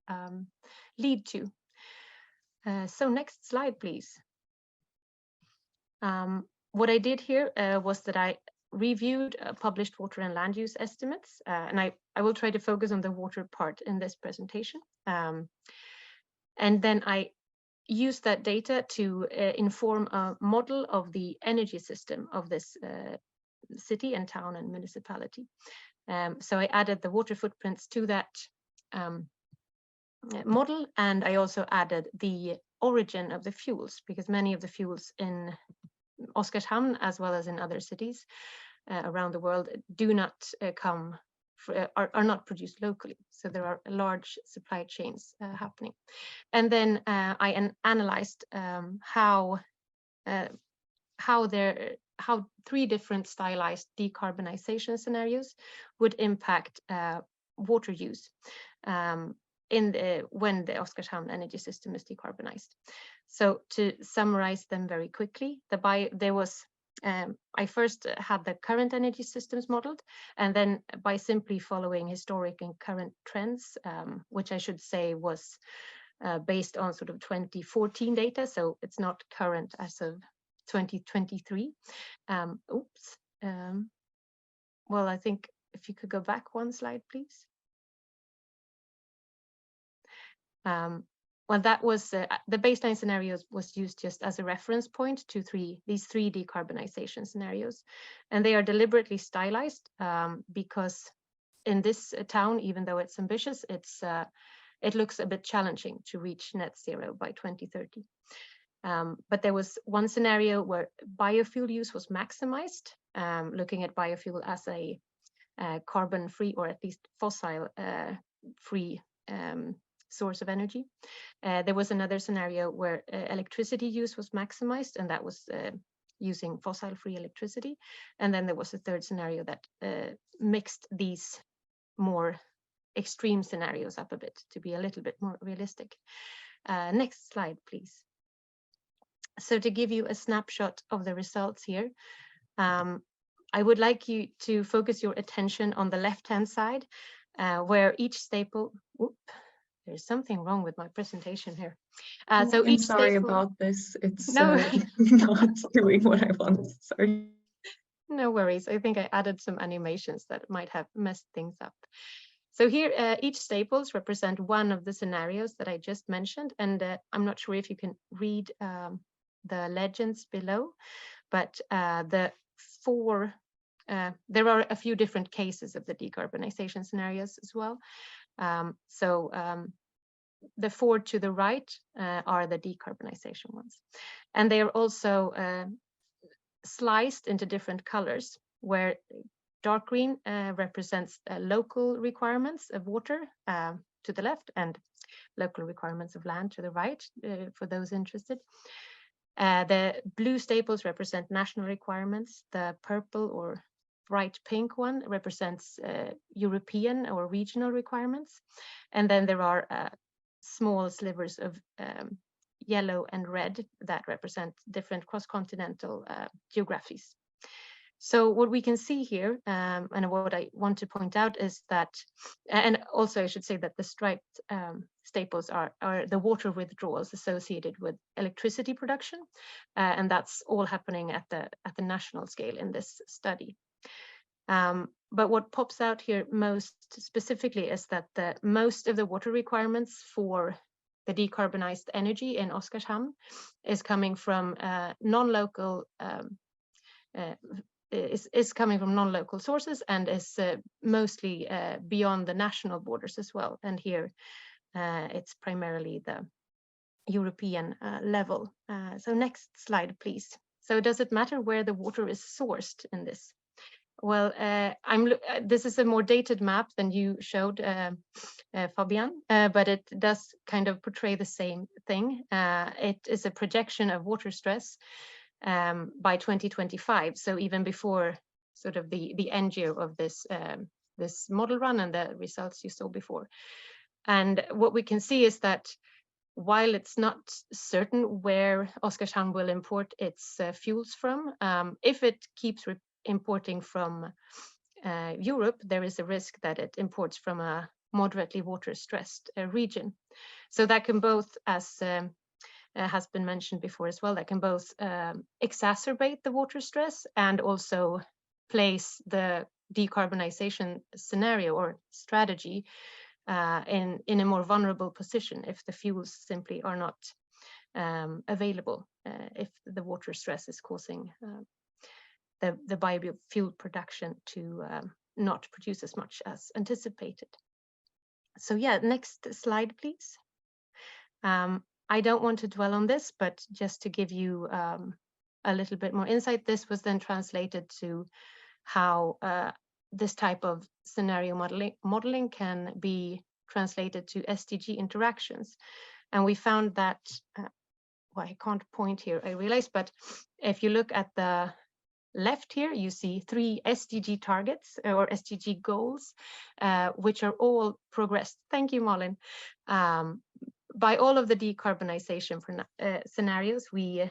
lead to. So next slide, please. What I did here was that I reviewed published water and land use estimates, and I will try to focus on the water part in this presentation. And then I used that data to inform a model of the energy system of this city and town and municipality. So I added the water footprints to that model, and I also added the origin of the fuels, because many of the fuels in Oskarshamn, as well as in other cities around the world, do not are not produced locally. So there are large supply chains happening. And then I analyzed how 3 different stylized decarbonization scenarios would impact water use when the Oskarshamn energy system is decarbonized. So to summarize them very quickly, I first had the current energy systems modeled, and then by simply following historic and current trends, which I should say was based on sort of 2014 data, so it's not current as of 2023. Well, I think if you could go back one slide, please. Well, that was the baseline scenarios was used just as a reference point to these three decarbonization scenarios, and they are deliberately stylized because in this town, even though it's ambitious, it looks a bit challenging to reach net zero by 2030. But there was one scenario where biofuel use was maximized, looking at biofuel as a carbon-free or at least fossil-free source of energy. There was another scenario where electricity use was maximized, and that was using fossil-free electricity. And then there was a third scenario that mixed these more extreme scenarios up a bit to be a little bit more realistic. Next slide, please. So to give you a snapshot of the results here, I would like you to focus your attention on the left-hand side, where each staple, there's something wrong with my presentation here. So I'm sorry about this. It's not doing what I want. Sorry. No worries. I think I added some animations that might have messed things up. So here, each staples represent one of the scenarios that I just mentioned, and I'm not sure if you can read the legends below, but there are a few different cases of the decarbonization scenarios as well. The 4 to the right are the decarbonization ones, and they are also sliced into different colors, where dark green represents local requirements of water to the left and local requirements of land to the right, for those interested. The blue staples represent national requirements. The purple or bright pink one represents European or regional requirements. And then there are small slivers of yellow and red that represent different cross-continental geographies. So what we can see here, and what I want to point out is that, and also I should say that the striped staples are the water withdrawals associated with electricity production, and that's all happening at the national scale in this study. But what pops out here most specifically is that most of the water requirements for the decarbonized energy in Oskarshamn is coming from non-local is coming from non-local sources and is mostly beyond the national borders as well. And here it's primarily the European level. So next slide, please. So does it matter where the water is sourced in this? Well, this is a more dated map than you showed, Fabian, but it does kind of portray the same thing. It is a projection of water stress by 2025, so even before sort of the end year of this this model run and the results you saw before. And what we can see is that while it's not certain where Oskarshamn will import its fuels from, if it keeps importing from Europe, there is a risk that it imports from a moderately water-stressed region. So that can both, as has been mentioned before as well, that can both exacerbate the water stress and also place the decarbonization scenario or strategy in a more vulnerable position if the fuels simply are not available, if the water stress is causing the biofuel production to not produce as much as anticipated. So yeah, next slide, please. I don't want to dwell on this, but just to give you a little bit more insight, this was then translated to how this type of scenario modeling can be translated to SDG interactions. And we found that, well, I can't point here, I realize, but if you look at the left here, you see 3 SDG targets or SDG goals, which are all progressed. Thank you, Malin. By all of the decarbonization scenarios, we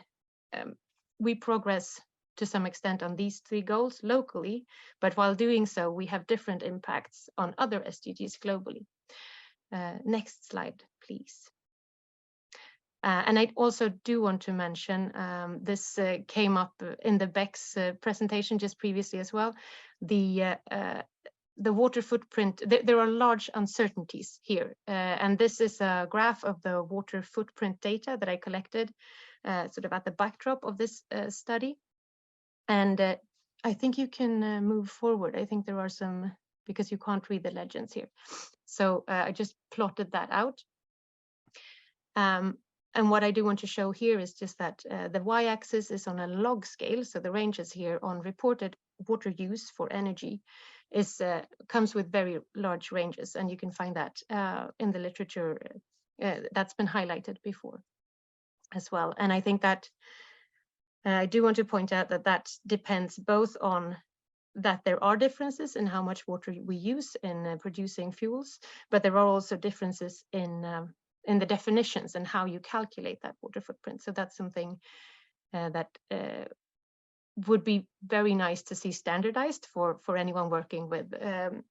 progress to some extent on these 3 goals locally, but while doing so, we have different impacts on other SDGs globally. Next slide, please. And I also do want to mention, this came up in the Beck's presentation just previously as well, the water footprint. There are large uncertainties here, and this is a graph of the water footprint data that I collected sort of at the backdrop of this study. And I think you can move forward. I think there are some, because you can't read the legends here. So I just plotted that out. And what I do want to show here is just that the y-axis is on a log scale. So the ranges here on reported water use for energy comes with very large ranges. And you can find that in the literature that's been highlighted before as well. And I think that I do want to point out that that depends both on that there are differences in how much water we use in producing fuels, but there are also differences in the definitions and how you calculate that water footprint. So that's something that would be very nice to see standardized for anyone working with the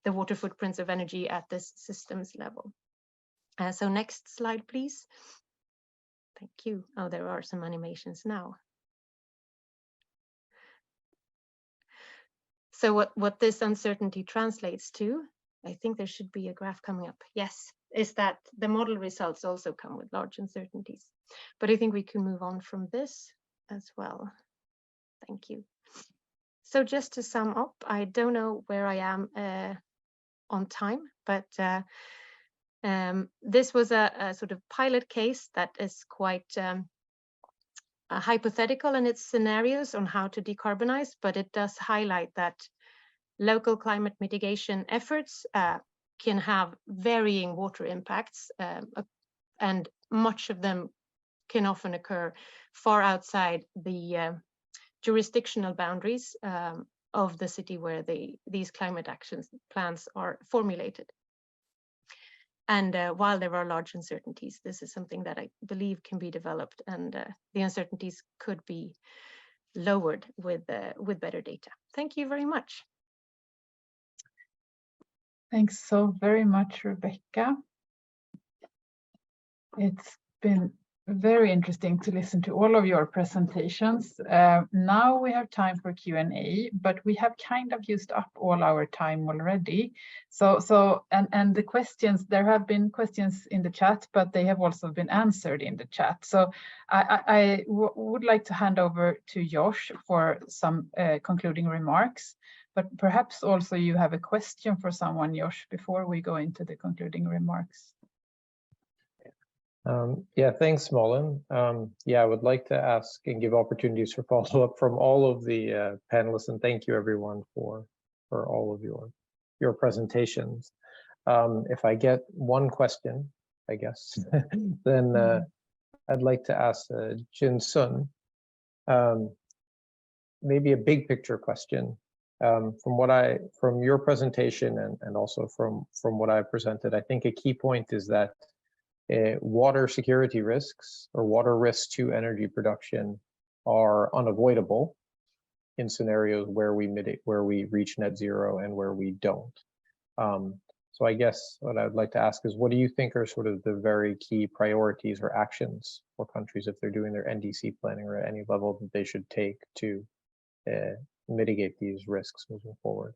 water footprints of energy at this systems level. So next slide, please. Thank you. Oh, there are some animations now. So what this uncertainty translates to, I think there should be a graph coming up. Yes, is that the model results also come with large uncertainties. But I think we can move on from this as well. Thank you. So just to sum up, I don't know where I am on time, but this was a sort of pilot case that is quite hypothetical in its scenarios on how to decarbonize, but it does highlight that local climate mitigation efforts can have varying water impacts, and much of them can often occur far outside the jurisdictional boundaries of the city where these climate action plans are formulated. And while there are large uncertainties, this is something that I believe can be developed, and the uncertainties could be lowered with better data. Thank you very much. Thanks so very much, Rebecca. It's been very interesting to listen to all of your presentations. Now we have time for Q&A, but we have kind of used up all our time already. And the questions, there have been questions in the chat, but they have also been answered in the chat. So I would like to hand over to Josh for some concluding remarks, but perhaps also you have a question for someone, Josh, before we go into the concluding remarks. Yeah, thanks, Malin. Yeah, I would like to ask and give opportunities for follow-up from all of the panelists, and thank you everyone for all of your presentations. If I get one question, I guess, then I'd like to ask Jin Sun, maybe a big picture question. From your presentation and also from what I presented, I think a key point is that water security risks or water risks to energy production are unavoidable in scenarios where we reach net zero and where we don't. So I guess what I'd like to ask is, what do you think are sort of the very key priorities or actions for countries if they're doing their NDC planning or at any level that they should take to mitigate these risks moving forward?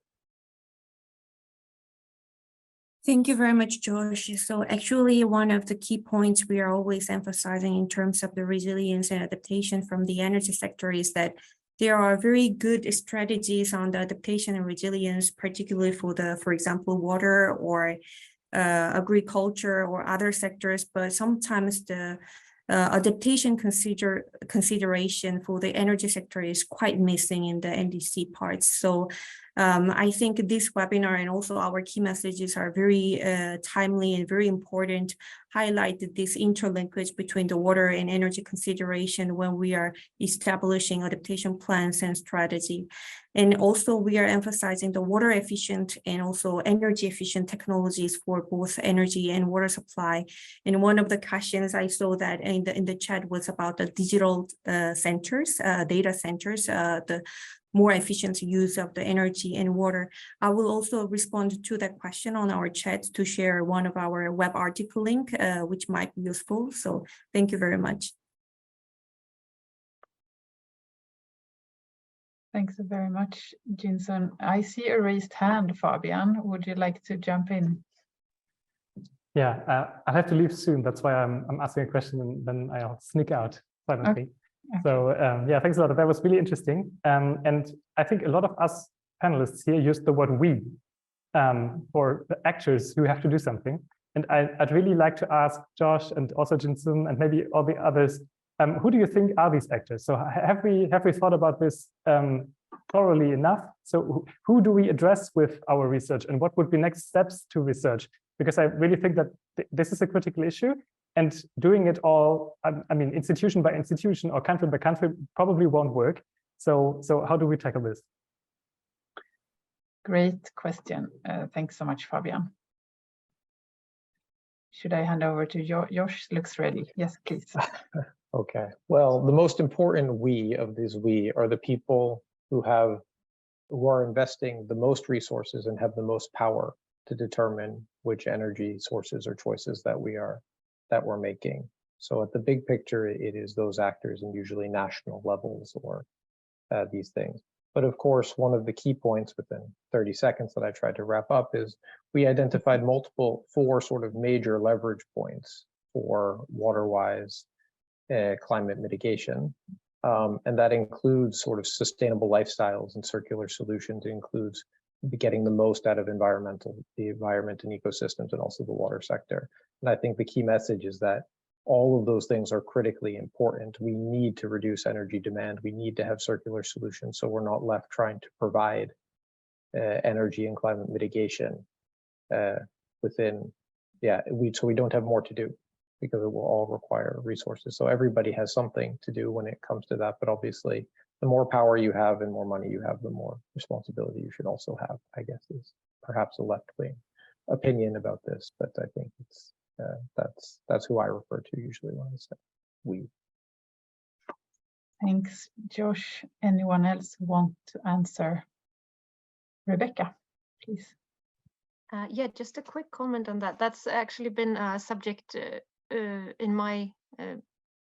Thank you very much, Josh. So actually, one of the key points we are always emphasizing in terms of the resilience and adaptation from the energy sector is that there are very good strategies on the adaptation and resilience, particularly for example, water or agriculture or other sectors, but sometimes the adaptation consideration for the energy sector is quite missing in the NDC parts. So I think this webinar and also our key messages are very timely and very important, highlighted this interlinkage between the water and energy consideration when we are establishing adaptation plans and strategy. And also we are emphasizing the water efficient and also energy efficient technologies for both energy and water supply. And one of the questions I saw that in the chat was about the digital centers, data centers, the more efficient use of the energy and water. I will also respond to that question on our chat to share one of our web article link, which might be useful. So thank you very much. Thanks very much, Jinsun. I see a raised hand, Fabian. Would you like to jump in? Yeah, I have to leave soon. That's why I'm asking a question and then I'll sneak out silently. Okay. So yeah, thanks a lot. That was really interesting. And I think a lot of us panelists here used the word we for the actors who have to do something. And I'd really like to ask Josh and also Jinsun and maybe all the others, who do you think are these actors? So have we thought about this thoroughly enough? So who do we address with our research and what would be next steps to research? Because I really think that this is a critical issue. And doing it all, I mean, institution by institution or country by country probably won't work. So how do we tackle this? Great question. Thanks so much, Fabian. Should I hand over to Josh? Looks ready. Yes, please. Okay. Well, the most important we of these we are the people who are investing the most resources and have the most power to determine which energy sources or choices that we're making. So at the big picture, it is those actors and usually national levels or these things. But of course, one of the key points within 30 seconds that I tried to wrap up is we identified four sort of major leverage points for water-wise climate mitigation. And that includes sort of sustainable lifestyles and circular solutions. It includes getting the most out of the environment and ecosystems and also the water sector. And I think the key message is that all of those things are critically important. We need to reduce energy demand. We need to have circular solutions so we're not left trying to provide energy and climate mitigation within, so we don't have more to do because it will all require resources. So everybody has something to do when it comes to that, but obviously the more power you have and more money you have, the more responsibility you should also have, I guess, is perhaps a left-wing opinion about this, but I think it's that's who I refer to usually when I say we. Thanks, Josh. Anyone else want to answer? Rebecca, please. Yeah, just a quick comment on that. That's actually been a subject in my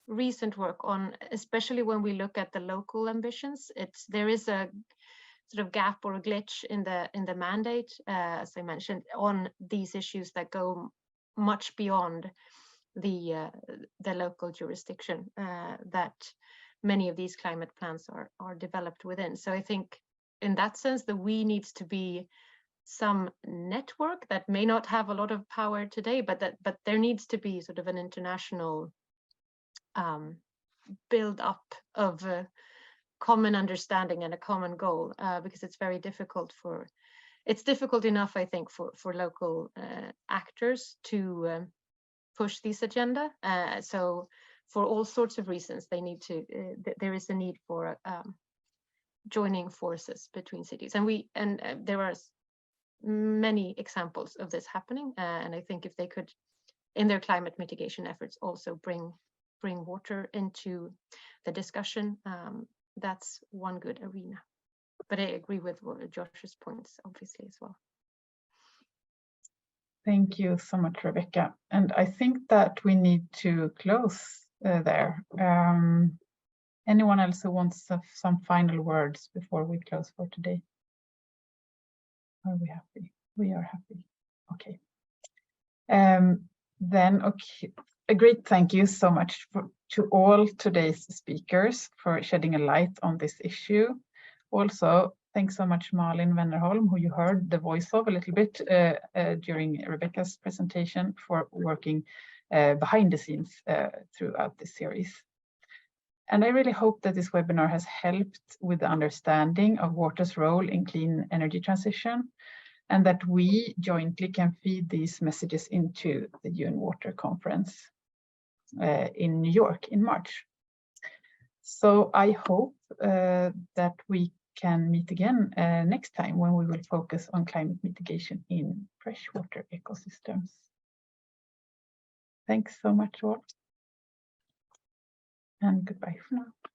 recent work on, especially when we look at the local ambitions, there is a sort of gap or a glitch in the mandate, as I mentioned, on these issues that go much beyond the local jurisdiction that many of these climate plans are developed within. So I think in that sense, the we needs to be some network that may not have a lot of power today, but there needs to be sort of an international build up of a common understanding and a common goal, because it's very difficult it's difficult enough, I think, for local actors to push this agenda. So for all sorts of reasons, they need to, there is a need for joining forces between cities. And there are many examples of this happening. And I think if they could, in their climate mitigation efforts, also bring water into the discussion, that's one good arena. But I agree with Josh's points, obviously, as well. Thank you so much, Rebecca. And I think that we need to close there. Anyone else who wants some final words before we close for today? Are we happy? We are happy. Okay. Then, okay, a great thank you so much to all today's speakers for shedding a light on this issue. Also, thanks so much, Malin Wennerholm, who you heard the voice of a little bit during Rebecca's presentation, for working behind the scenes throughout this series. And I really hope that this webinar has helped with the understanding of water's role in clean energy transition, and that we jointly can feed these messages into the UN Water Conference in New York in March. So I hope that we can meet again next time, when we will focus on climate mitigation in freshwater ecosystems. Thanks so much all, and goodbye for now.